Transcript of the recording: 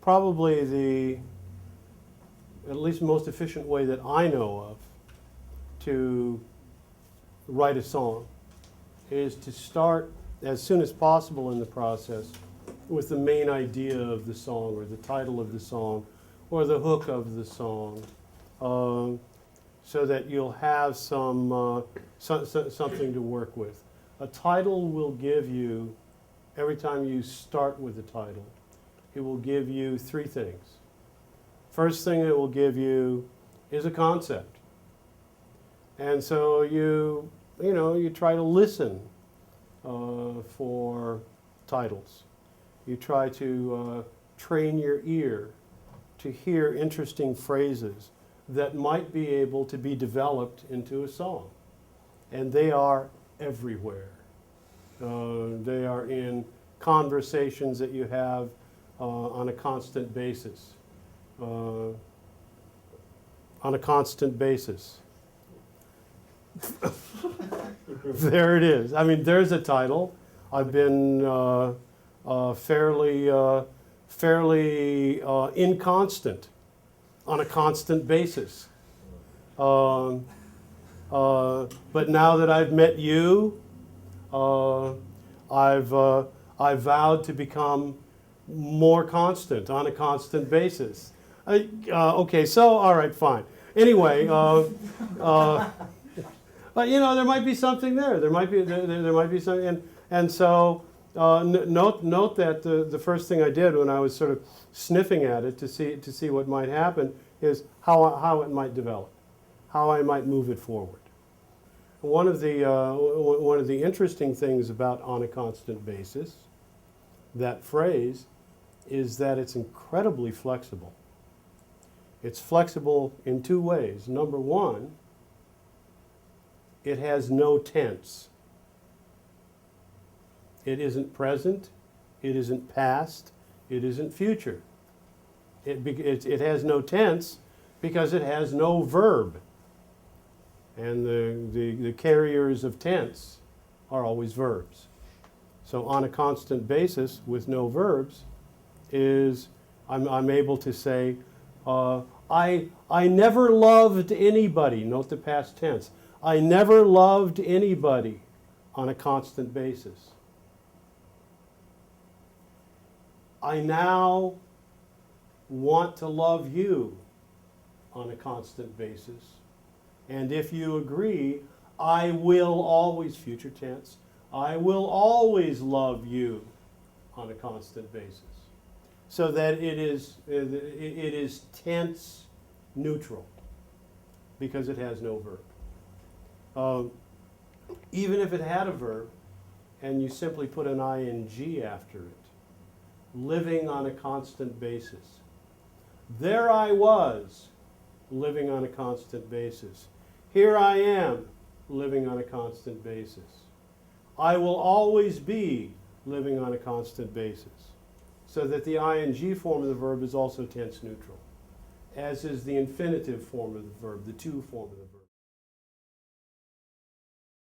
probably the at least most efficient way that I know of to write a song is to start as soon as possible in the process with the main idea of the song or the title of the song or the hook of the song, so that you'll have something to work with. A title will give you, every time you start with a title, it will give you three things. First thing it will give you is a concept. And so you try to listen for titles. You try to train your ear to hear interesting phrases that might be able to be developed into a song. And they are everywhere. They are in conversations that you have on a constant basis. On a constant basis. There it is. I mean, there's a title. I've been fairly inconstant on a constant basis. But now that I've met you, I've vowed to become more constant on a constant basis. Okay, so all right, fine. Anyway, but there might be something there. There might be something, and so note that the first thing I did when I was sort of sniffing at it to see what might happen is how it might develop, how I might move it forward. One of the interesting things about on a constant basis, that phrase, is that it's incredibly flexible. It's flexible in two ways. Number one, it has no tense. It isn't present, it isn't past, it isn't future. It has no tense because it has no verb. And the carriers of tense are always verbs. So on a constant basis with no verbs is I'm able to say, I never loved anybody. Note the past tense. I never loved anybody on a constant basis. I now want to love you on a constant basis. And if you agree, I will always, future tense, I will always love you on a constant basis. So that it is tense neutral because it has no verb. Even if it had a verb and you simply put an ing after it, living on a constant basis. There I was, living on a constant basis. Here I am, living on a constant basis. I will always be living on a constant basis. So that the ing form of the verb is also tense neutral, as is the infinitive form of the verb, the to form of the verb.